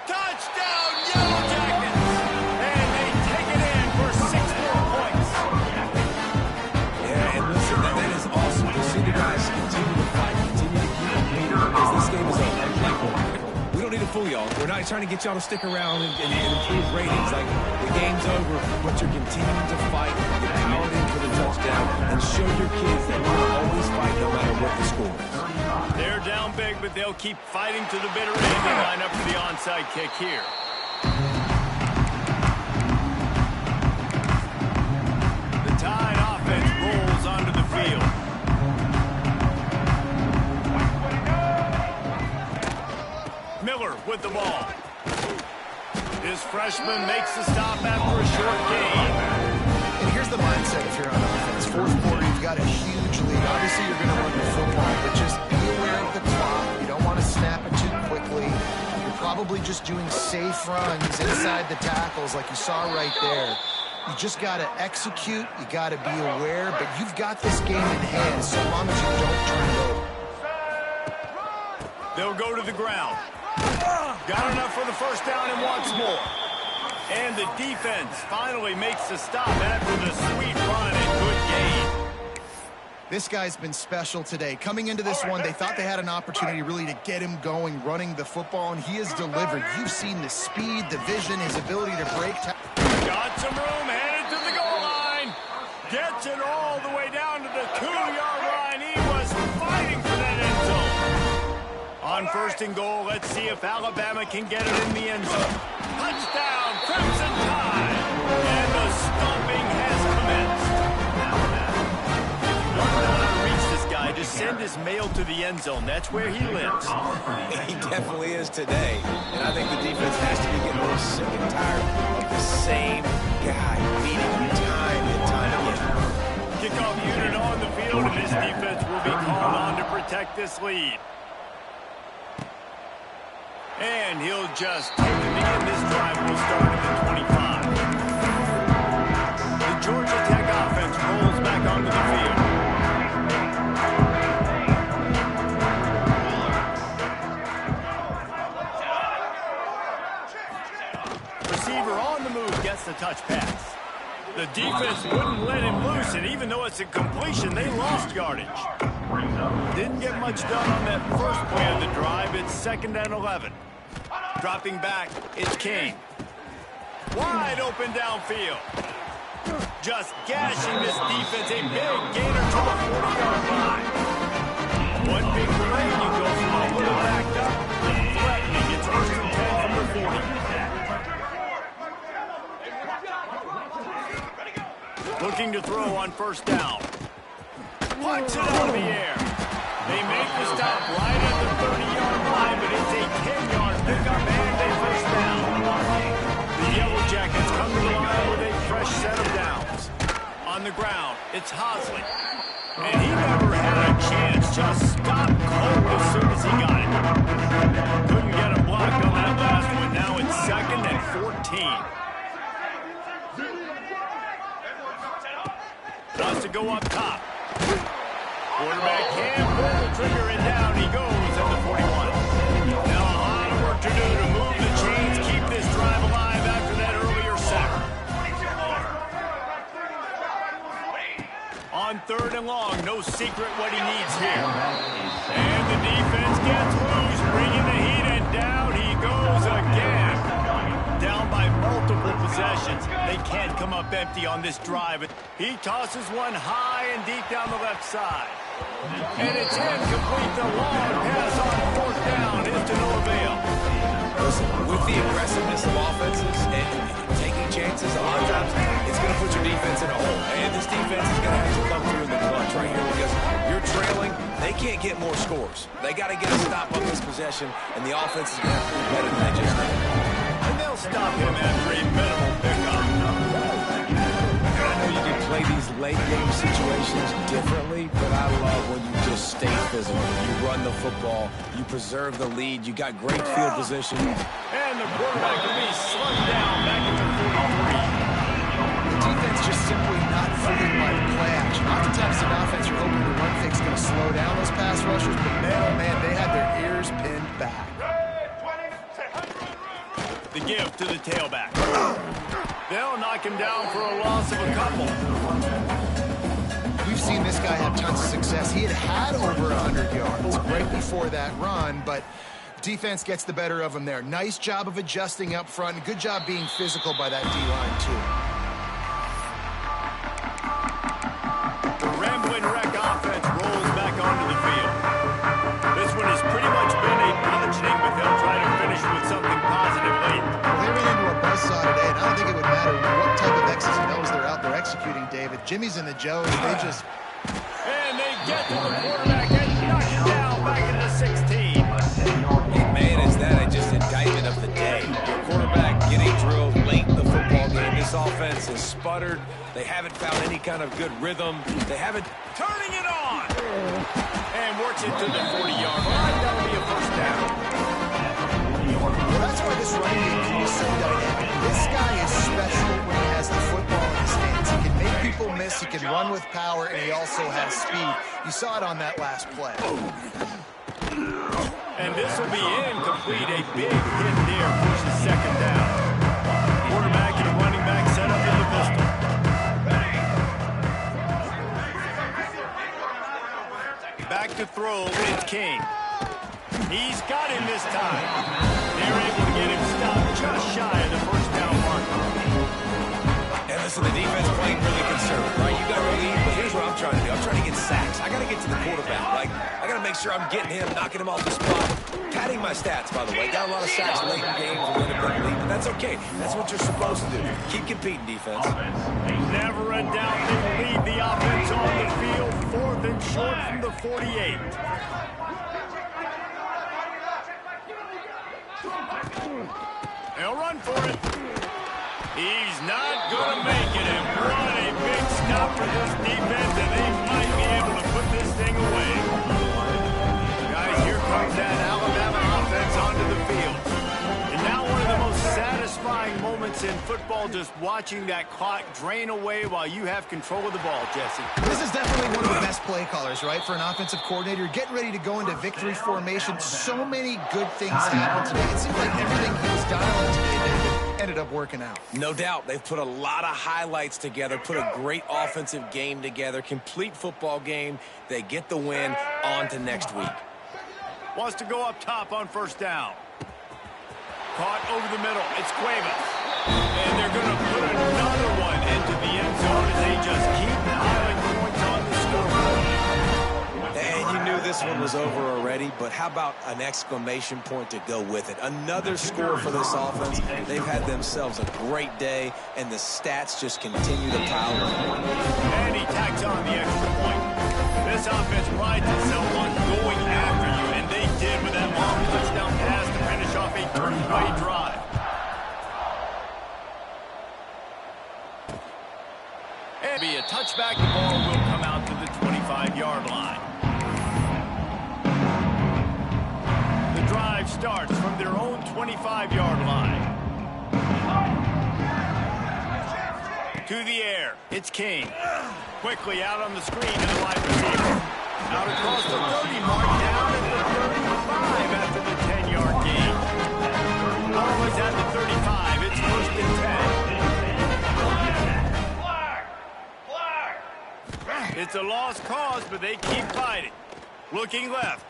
Touchdown, Yellow Jackets! And they take it in for 6 more points. Yeah, and listen, that is awesome to see the guys continue to fight, continue to keep it leader because this game is over. We don't need to fool y'all. We're not trying to get y'all to stick around and improve ratings. Like, the game's over, but you're continuing to fight, you're powered in for the touchdown, and show your kids that we'll always fight no matter what the score is. They're down big, but they'll keep fighting to the bitter end and line up for the onside kick here. The Tide offense rolls onto the field. Miller with the ball. This freshman makes the stop after a short gain. And here's the mindset if you're on offense. 4th quarter, you've got a huge lead. Obviously, you're going to run the football, but just be aware of the clock. You don't want to snap it too quickly. You're probably just doing safe runs inside the tackles like you saw right there. You just got to execute. You got to be aware, but you've got this game in hand so long as you don't turn it over. They'll go to the ground. Got enough for the first down and wants more. And the defense finally makes the stop after the sweet run and good gain. This guy's been special today. Coming into this one, they thought they had an opportunity really to get him going, running the football, and he has delivered. You've seen the speed, the vision, his ability to break. Got some room, headed to the goal line. Gets it all the way down to the 2-yard line. He was fighting for that end zone. On first and goal, let's see if Alabama can get it in the end zone. Touchdown, Crimson Tide. And the stomping has commenced. If you don't know how to reach this guy, just send his mail to the end zone. That's where he lives. He definitely is today. And I think the defense has to be getting a little sick and tired of the same guy beating him time and time again. Kickoff unit on the field, and this defense will be called on to protect this lead. And he'll just take it again. This drive will start at the 25. The Georgia Tech offense rolls back onto the field. Receiver on the move gets the touch pass. The defense wouldn't let him loose, and even though it's a completion, they lost yardage. Didn't get much done on that first play of the drive. It's 2nd and 11. Dropping back, it's King. Wide open downfield. Just gashing this defense. A big gainer to the 40-yard line. One big play, you go from a little backed up to threatening. It's 1st and 10 from the 40. Looking to throw on first down. Punts it out of the air. They make the stop right at the 30-yard line, but it's a 10-yard pickup and a first down. The Yellow Jackets come to the line with a fresh set of downs. On the ground, it's Hosley. And he never had a chance. Just stopped cold as soon as he got it. Couldn't get him blocked on that last one. Now it's 2nd and 14. Wants to go up top. Quarterback can't pull the trigger, and down he goes at the 41. Now a lot of work to do to move the chains, keep this drive alive after that earlier sack. On 3rd and long, no secret what he needs here. And the defense gets loose, bringing the heat, and down he goes again. Down by multiple possessions. They can't come up empty on this drive. He tosses one high and deep down the left side. And it's incomplete. The long pass on 4th down is to no avail. Listen, with the aggressiveness of offenses and taking chances, a lot of times it's going to put your defense in a hole. And this defense is going to have to come through in the clutch right here because you're trailing. They can't get more scores. They got to get a stop on this possession, and the offense is going to have to be better than they just did. And they'll stop him after a minimal pickup. I know you can play these late-game situations differently, but I love when you just stay physical. You run the football. You preserve the lead. You got great field position. And the quarterback will be slugged down back at the 43. The defense just simply not fooled by the play action. Oftentimes in offense, you're hoping the run fake's going to slow down those pass rushers, but man, oh man, they had their ears pinned back. The give to the tailback. They'll knock him down for a loss of a couple. We've seen this guy have tons of success. He had over 100 yards right before that run, but defense gets the better of him there. Nice job of adjusting up front. And good job being physical by that D-line, too. The Ramblin' Wreck offense rolls back onto the field. This one has pretty much been a bludgeoning, but they'll try to finish with something positive late. They ran into a buzzsaw today, and I don't think it would matter what type of X's and O's they're out there executing, David. Jimmy's and the Joes, they just... And they get to the quarterback and knock him down back at the 16. Man, is that just indictment of the day. Your quarterback getting drilled late in the football game. This offense has sputtered. They haven't found any kind of good rhythm. They haven't... Turning it on! And works it to the 40-yard line. That'll be a first down. Well, that's why this running game can be so dynamic. This guy is special when he has the football in his hands. He can make people miss, he can run with power, and he also has speed. You saw it on that last play. And this will be incomplete. A big hit there pushes second down. Quarterback and a running back set up in the pistol. Back to throw, it's King. He's got him this time. They're able to get him stopped just shy of the first down marker. And listen, the defense playing really conservative, right? You got to lead, but here's what I'm trying to do. I'm trying to get sacks. I got to get to the quarterback. Like, I got to make sure I'm getting him, knocking him off the spot. Padding my stats, by the way. Got a lot of sacks late in games and win a big lead, but that's okay. That's what you're supposed to do. Keep competing, defense. Never a doubt they lead the offense on the field. 4th and short from the 48. They'll run for it. He's not going to make it. And what a big stop for this defense, and they might be able to put this thing away. Guys, here comes that Alabama offense onto the field. And now one of the most satisfying moments in football, just watching that clock drain away while you have control of the ball, Jesse. This is definitely one of the best play callers, right, for an offensive coordinator. Getting ready to go into victory formation. So many good things happened today. It seemed like everything he was dialing today ended up working out. No doubt. They've put a lot of highlights together, put a great offensive game together, complete football game. They get the win. On to next week. Wants to go up top on first down. Caught over the middle. It's Cuevas. And they're going to put another one into the end zone as they just keep piling points on the scoreboard. And you knew this one was over already, but how about an exclamation point to go with it? Another score for this offense. They've had themselves a great day, and the stats just continue to pile up. And he tacks on the extra point. This offense prides itself on going after you, and they did with that long touchdown pass to finish off a 30-play drive. And be a touchback. The ball will come out to the 25-yard line. The drive starts from their own 25-yard line. To the air, it's King. Quickly out on the screen to the wide receiver. Out across the 30 mark, down at the 35 after the 10-yard gain. Always at the 35, it's 1st and 10. It's a lost cause, but they keep fighting. Looking left.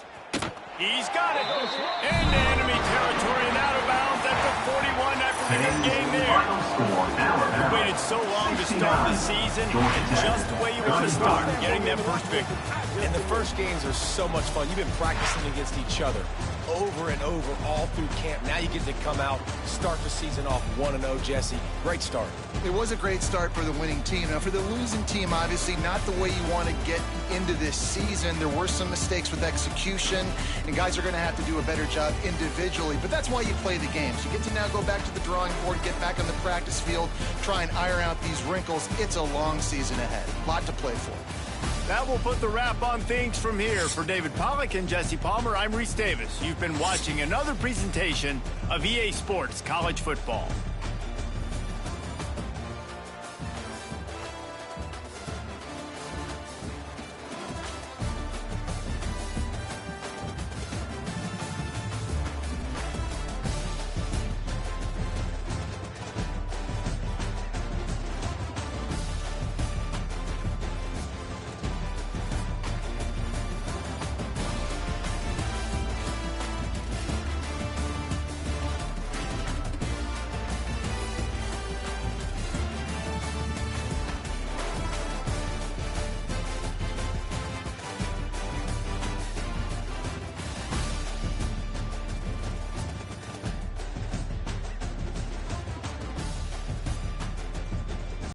He's got it. Into enemy territory and out of bounds at the 41 after the good game there. You waited so long to start the season, and just the way you want to start, getting that first victory. And the first games are so much fun. You've been practicing against each other over and over all through camp. Now you get to come out, start the season off 1-0, Jesse. Great start. It was a great start for the winning team. Now, for the losing team, obviously not the way you want to get into this season. There were some mistakes with execution, and guys are going to have to do a better job individually. But that's why you play the games. You get to now go back to the drawing board, get back on the practice field, try and iron out these wrinkles. It's a long season ahead. A lot to play for. That will put the wrap on things from here. For David Pollack and Jesse Palmer, I'm Reese Davis. You've been watching another presentation of EA Sports College Football.